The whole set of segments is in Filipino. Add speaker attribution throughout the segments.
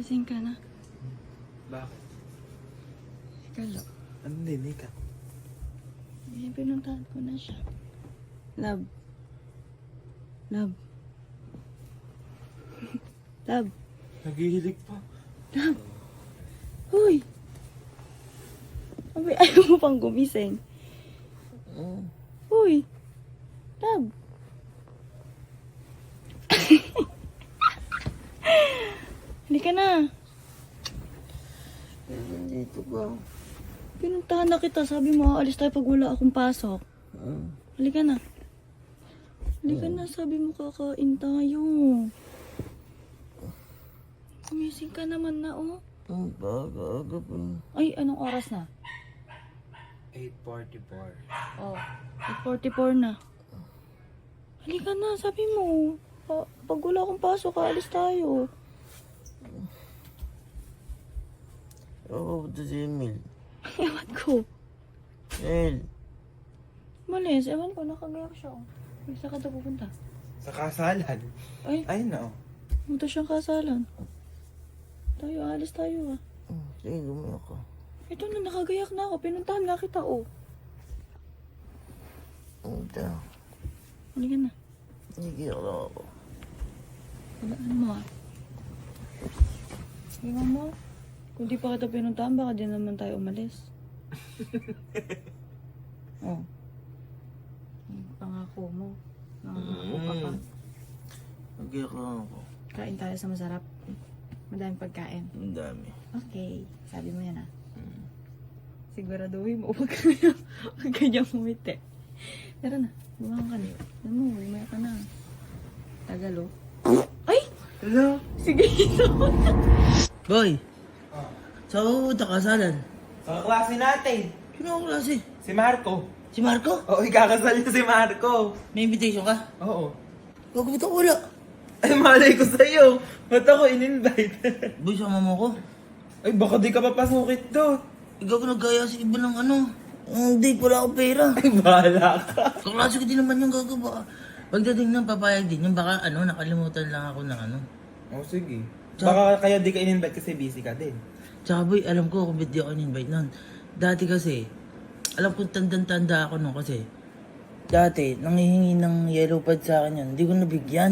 Speaker 1: Gising ka na.
Speaker 2: Bakit?
Speaker 1: Kala.
Speaker 2: Ano din, Ika?
Speaker 1: Eh, pinuntahan ko na siya. Love. Love. Love.
Speaker 2: Naghihilig pa.
Speaker 1: Love. Hoy! Abay, ayaw mo pang gumising. Hoy! Love. Halika na.
Speaker 3: Dito ba?
Speaker 1: Pinuntahan na kita. Sabi mo, aalis tayo pag wala akong pasok. Halika na. Halika na. Sabi mo, kakain tayo. Gumising ka naman na, oh.
Speaker 3: Ang baga-aga pa.
Speaker 1: Ay, anong oras na?
Speaker 2: 8:44.
Speaker 1: Oh, 8:44 na. Halika na, sabi mo. Pag wala akong pasok, aalis tayo.
Speaker 3: Ako punta si Emil.
Speaker 1: Ewan ko.
Speaker 3: Emil.
Speaker 1: Malis, ewan ko, nakagayak siya. Oh. May saan ka daw pupunta?
Speaker 2: Sa kasalan.
Speaker 1: Ay,
Speaker 2: Ayun na, oh.
Speaker 1: punta siyang kasalan. Tayo, aalis tayo, ah.
Speaker 3: Sige, gumawa ka.
Speaker 1: Ito na, nakagayak na ako. Pinuntahan nga kita, oh.
Speaker 3: Punta.
Speaker 1: Halika na.
Speaker 3: Nagiyak lang ako.
Speaker 1: Walaan mo, ah. Tingnan mo. Kung di pa kita pinuntahan, baka di naman tayo umalis. Oh. Pangako mo. Nangako ka pa.
Speaker 3: Nagiyak lang ako.
Speaker 1: Kain tayo sa masarap. Madaming pagkain.
Speaker 3: Ang dami.
Speaker 1: Okay. Sabi mo yan, ah.
Speaker 3: Mm.
Speaker 1: Siguraduhin mo. Huwag kanyang umiti. Tara na. Bumangon ka na. Alam mo, lumaya ka na. Tagal, oh. Ay!
Speaker 2: Hello?
Speaker 1: Sige, ito.
Speaker 3: Boy! Saan ka pupunta kasalan?
Speaker 2: Sa klase natin.
Speaker 3: Sino ako klase?
Speaker 2: Si Marco.
Speaker 3: Si Marco?
Speaker 2: Oo, ikakasal niya si Marco.
Speaker 3: May invitation ka?
Speaker 2: Oo.
Speaker 3: Huwag mo ito wala.
Speaker 2: Ay, malay ko sa'yo. Ba't ako in-invite?
Speaker 3: Boy, sama mo ko.
Speaker 2: Ay, baka di ka papasukit doon.
Speaker 3: Ikaw ka nagkaya sa iba ng ano. Date, wala akong pera.
Speaker 2: Ay, bahala ka.
Speaker 3: Kaklase ko din naman yung gagawa. Pagdating ng papayag din, yung baka nakalimutan lang ako ng ano.
Speaker 2: Oh, sige. Baka kaya di ka in-invite kasi busy ka din.
Speaker 3: Tsaka boy, alam ko kung ba't di ako in-invite nun. Dati kasi, alam ko tandang-tanda ako nun kasi. Dati, nanghihingi ng yellow pad sa akin yun. Hindi ko nabigyan.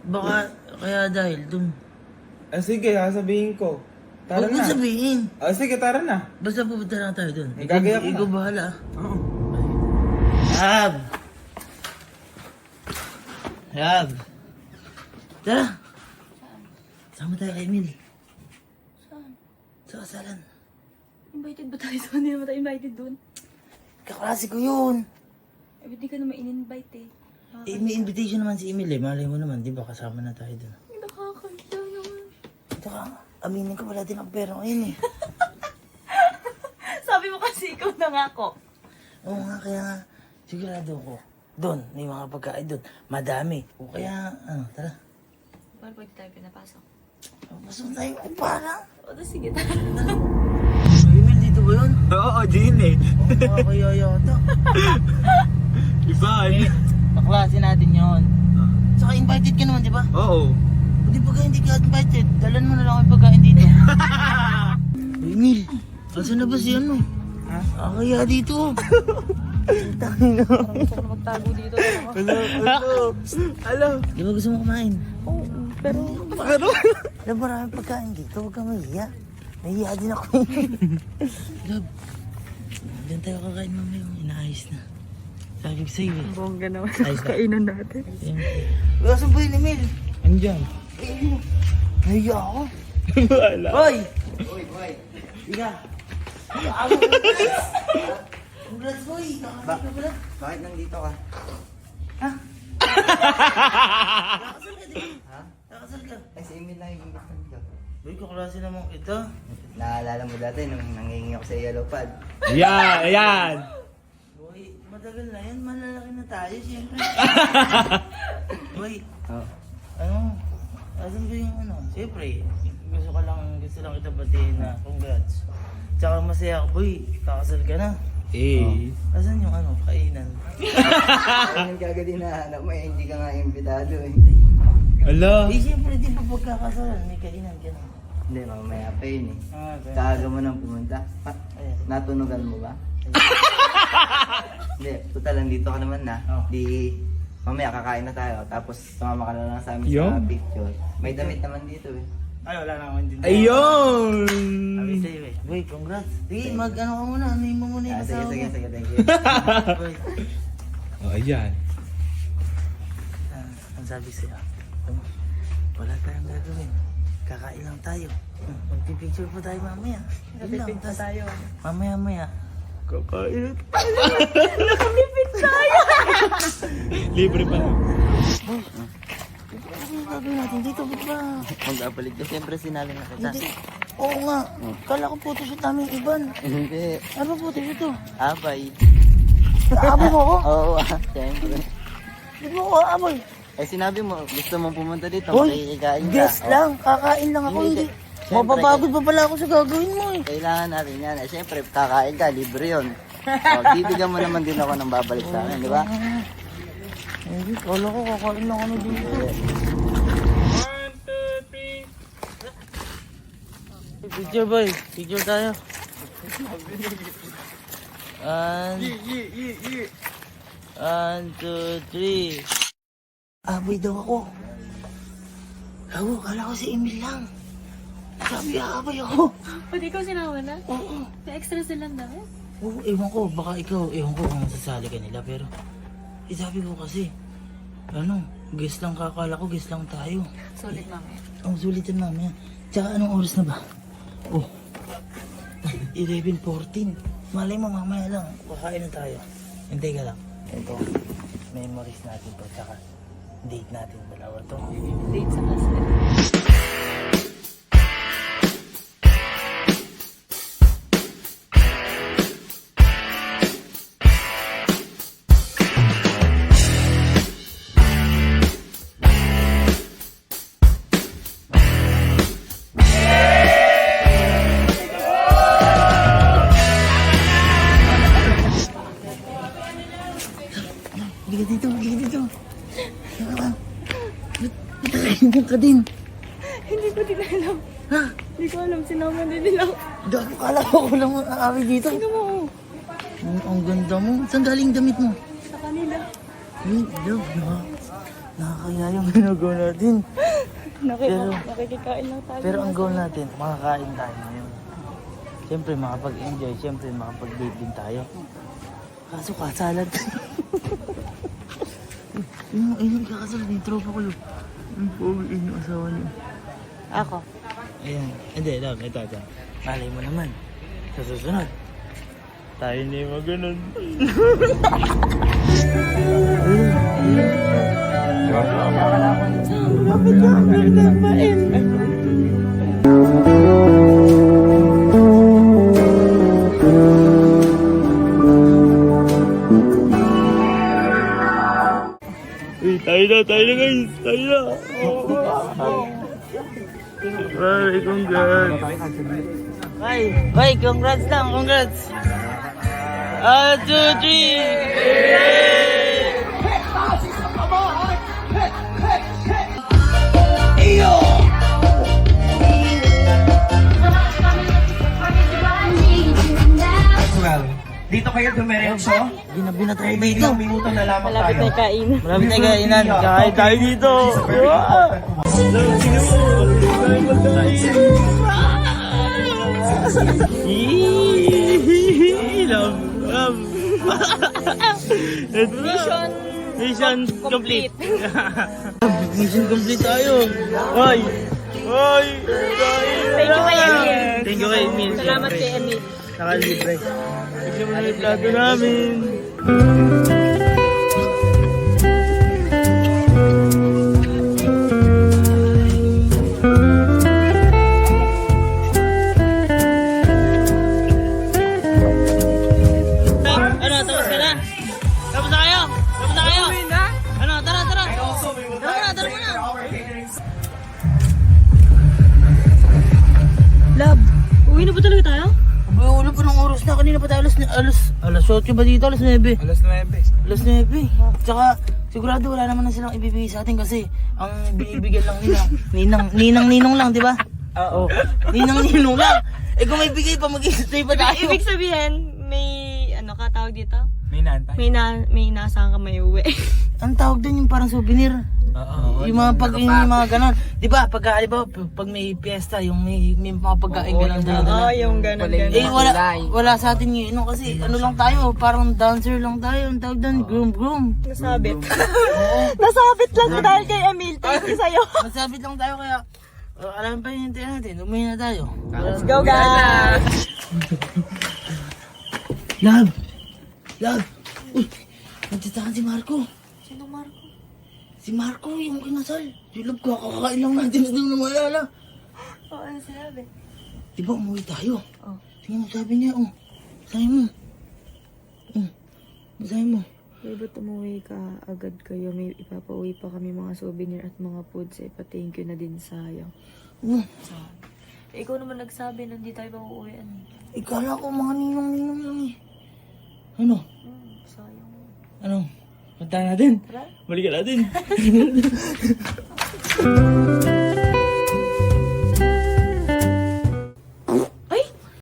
Speaker 3: Baka, kaya dahil dun.
Speaker 2: Ah, sige, sasabihin ko. Tara
Speaker 3: Huwag mo
Speaker 2: na.
Speaker 3: sabihin.
Speaker 2: Ah, sige, tara na.
Speaker 3: Basta pupunta lang tayo dun.
Speaker 2: Nagagayak na.
Speaker 3: Ikaw bahala.
Speaker 2: Oo.
Speaker 3: Hab! Hab! Tara! Sama tayo kay Emil.
Speaker 1: Saan?
Speaker 3: Sa kasalan.
Speaker 1: Invited ba tayo doon? Hindi naman tayo invited doon.
Speaker 3: Kaklase ko yun.
Speaker 1: Eh, ba't di ka naman in-invite, eh?
Speaker 3: May invitation naman si Emil eh. Malay mo naman, di ba? Kasama na tayo dun.
Speaker 1: Nakakalimutan naman.
Speaker 3: Tsaka, aminin ko wala din ang pera ngayon eh.
Speaker 1: Sabi mo kasi ikaw nangako.
Speaker 3: Oo nga, kaya nga, sigurado ko. Doon, may mga pagkain doon. Madami. O kaya, tara.
Speaker 1: Paano pwede tayo pinapasok?
Speaker 3: Pasok tayo. Ay, para.
Speaker 1: O, sige, tara.
Speaker 3: Emil, dito ba yun?
Speaker 2: Oo, Jean eh.
Speaker 3: Oo, kaya yata.
Speaker 2: Iba eh.
Speaker 3: Paklase natin yun. Tsaka invited ka naman, di ba?
Speaker 2: Oo.
Speaker 3: Di ba hindi ka invited? Dalan mo na lang yung pagkain dito. Emil, asan na ba si ano?
Speaker 2: Ha?
Speaker 3: Kaya dito. Tangin na.
Speaker 1: Parang gusto ko na magtago dito.
Speaker 2: Hello.
Speaker 3: Di ba gusto mo kumain?
Speaker 1: Oo, pero...
Speaker 3: Alam, maraming pagkain dito. Huwag kang mahiya. Nahiya din ako. Love, diyan tayo kakain mamaya. Inaayos na. Sabi ko sa'yo eh.
Speaker 1: Bongga naman.
Speaker 3: Ayos na.
Speaker 1: Kainan natin.
Speaker 3: Asan ba yun, Emil?
Speaker 2: Andiyan.
Speaker 3: Nahiya ako.
Speaker 2: Wala.
Speaker 3: Hoy! Hoy! Ika! Congrats, boy! Nakakasal ka pala.
Speaker 4: Bakit nandito ka?
Speaker 3: Ha? Nakasal ka, di ba?
Speaker 4: Ha?
Speaker 3: Nakasal ka.
Speaker 4: Ay, si Emil lang yung imbitan ko.
Speaker 3: Boy, kaklase naman kita.
Speaker 4: Naalala mo dati nung nangingi ako sa yellow pad.
Speaker 2: Yan, ayan.
Speaker 3: Boy, matagal na yan. Malalaki na tayo, siyempre. Boy,
Speaker 4: Oh.
Speaker 3: ano? Asan ba yung ano? Siyempre, gusto lang kita batiin na congrats. Tsaka masaya ako, boy. Kakasal ka na.
Speaker 2: Eh.
Speaker 3: Asan yung ano, kainan?
Speaker 4: Ayun yung kagad hinahanap mo eh, hindi ka nga imbitado eh.
Speaker 2: Ala.
Speaker 3: Eh, siyempre, di ba pagkakasalan, may kainan ka na.
Speaker 4: Hindi, mamaya pa yun eh.
Speaker 3: Okay.
Speaker 4: Kaaga mo nang pumunta.
Speaker 3: Ayan.
Speaker 4: Natunugan mo ba? Hindi, total nandito ka naman na.
Speaker 3: Oh.
Speaker 4: Di, mamaya kakain na tayo. Tapos sumama ka na lang sa amin
Speaker 2: Yung?
Speaker 4: sa picture. May damit naman dito eh.
Speaker 3: Ay, wala na akong din.
Speaker 2: Ayun!
Speaker 3: Sabi sa'yo eh. Boy, congrats. Sige, mag-ano ka muna. Ano mo muna yung
Speaker 4: Ah, sige,
Speaker 3: asawa
Speaker 4: sige,
Speaker 3: mo.
Speaker 4: sige, thank you.
Speaker 3: Boy,
Speaker 2: Oh, ayan.
Speaker 3: ang sabi sa'yo, wala tayong gagawin. Kakain lang tayo. Magpipicture pa tayo mamaya. Yun lang.
Speaker 1: Pipig pa
Speaker 3: Tas
Speaker 1: tayo.
Speaker 3: mamaya-maya. Kakain.
Speaker 2: Libre pa lang.
Speaker 3: Boy, ano yung gagawin natin dito? Ba't ba?
Speaker 4: Magpapalit ka, siyempre sinali na kita.
Speaker 3: Hindi. Oo nga. Kala ko photoshoot namin iban.
Speaker 4: Hindi.
Speaker 3: Ano ba photoshoot to?
Speaker 4: Abay.
Speaker 3: Aaboy mo ako?
Speaker 4: Oo, siyempre.
Speaker 3: Di mo ako aaboy.
Speaker 4: Eh sinabi mo, gusto mong pumunta dito,
Speaker 3: Hoy,
Speaker 4: makikikain ka.
Speaker 3: guess
Speaker 4: Oh,
Speaker 3: lang. Kakain lang ako.
Speaker 4: Hindi,
Speaker 3: Hindi.
Speaker 4: siyempre,
Speaker 3: Mapapagod pa pala ako sa gagawin mo eh.
Speaker 4: kailangan natin yan. Eh, siyempre, kakain ka, libre yun. Oh, bibigyan mo naman din ako ng babalik sa akin, di ba?
Speaker 3: Hindi, kala ko kakain lang kami dito. Picture boy, picture tayo. One, two, three. Aboy daw ako. Ako, kala ko si Emil lang. Sabi aboy ako.
Speaker 1: Pwede ikaw sinama na?
Speaker 3: Oo.
Speaker 1: May extra silang damit?
Speaker 3: Oo, ewan ko, baka ikaw, ewan ko kung sasali ka nila, pero sabi ko kasi, ano, guest lang kakala ko, guest lang tayo.
Speaker 1: Solid mamaya.
Speaker 3: Ang sulitan mamaya. Tsaka anong oras na ba? Oh, 11:14. Malay mo mamaya lang, kakain na tayo. Hintay ka lang. Ito, memories natin to, tsaka date natin dalawa to.
Speaker 1: Date sa kasal.
Speaker 3: Hindi ka dito, hindi ka dito. Hindi ka din.
Speaker 1: Hindi ko din alam.
Speaker 3: Ha?
Speaker 1: Hindi ko alam, sinama din nila.
Speaker 3: Dahil kala ko lang ang aawi dito.
Speaker 1: Tingnan mo.
Speaker 3: Ang ganda mo. Saan galing damit mo?
Speaker 1: Sa kanila.
Speaker 3: Hey, love, nakakaya yung ginagawa natin. Pero-
Speaker 1: Nakikikain lang tayo.
Speaker 3: Pero ang goal natin, makakain tayo ngayon. Siyempre makapag-enjoy, siyempre makapag-date din tayo. Kaso kasalan tayo. Ayun, kakasalan yung tropa ko yun. Ang pogi yung asawa niyo.
Speaker 1: Ako.
Speaker 3: Ayan, hindi, love, ito. Malay mo naman, sa susunod. Tayo na yung maganon.
Speaker 1: Bakit ka ang ganda pa
Speaker 3: Tayo na guys, tayo na. Ay, congrats. Ay, congrats lang, congrats. 1, 2, 3.
Speaker 2: Well, dito kayo dumiretso.
Speaker 3: Ginabi na tayo
Speaker 2: May
Speaker 3: dito.
Speaker 2: ilang minuto na lamang
Speaker 1: Malapit
Speaker 2: tayo.
Speaker 1: na kain.
Speaker 3: Marami tayong kainan. Kakain tayo dito. Love. Mission complete. Mission complete tayo. Hoy. Hoy.
Speaker 1: Thank you kay Emil.
Speaker 3: Thank you kay Emil.
Speaker 1: Salamat kay Emil.
Speaker 3: Nakalibre. Tignan mo na yung plato namin. Ano, tapos ka na? Tapos na kayo? Tapos na kayo? Ano, tara. Tara mo na.
Speaker 1: Love, uwi na ba talaga tayo?
Speaker 3: Ulo pa ng oras na. Kanina pa tayo alas 8 ba dito? Alas 9.
Speaker 2: Alas 9.
Speaker 3: Alas 9. Tsaka sigurado wala naman na silang ibibigay sa atin kasi ang binibigyan lang nila, ninang-ninong lang, di ba?
Speaker 2: Oo.
Speaker 3: Ninang-ninong lang. Eh kung may bigay pa, mag-stay pa tayo.
Speaker 1: Ibig sabihin, may ano ka tawag dito?
Speaker 2: May naantay.
Speaker 1: May nasaan ka may uwi.
Speaker 3: Ang tawag doon yung parang souvenir.
Speaker 2: Oo.
Speaker 3: Yung mga ganon. Di ba, pag may piyesta, yung may mga pagkain ganon
Speaker 1: Oo, yung ganun.
Speaker 3: Eh, wala sa atin ngayon, no? Kasi ano lang tayo, parang dancer lang tayo. Ang tawag doon, groom.
Speaker 1: Nasabit. Nasabit lang dahil kay Emil. Thank you sa'yo.
Speaker 3: Masabit lang tayo kaya, alam pa yung hintayin natin, umuwi na tayo.
Speaker 1: Let's go, guys!
Speaker 3: Love! Uy, nagtitakan si Marco.
Speaker 1: Sino Marco?
Speaker 3: Si Marco, yung kinasal. Si Love, kakakain lang natin na doon na malala.
Speaker 1: Oo, ano sinabi?
Speaker 3: Di ba umuwi tayo?
Speaker 1: Oh.
Speaker 3: Tingnan mo, sabi niya, sabi mo. Sabi mo.
Speaker 1: Kaya ba't umuwi ka agad kayo? May ipapauwi pa kami mga souvenir at mga foods. Pa-thank you na din, sayang. Ikaw naman nagsabi na hindi tayo pauuwian.
Speaker 3: Ikala ko mga ninong-ninong lang eh. Ano?
Speaker 1: Sayang.
Speaker 3: Ano? Punta natin.
Speaker 1: Tara.
Speaker 3: Balikan natin.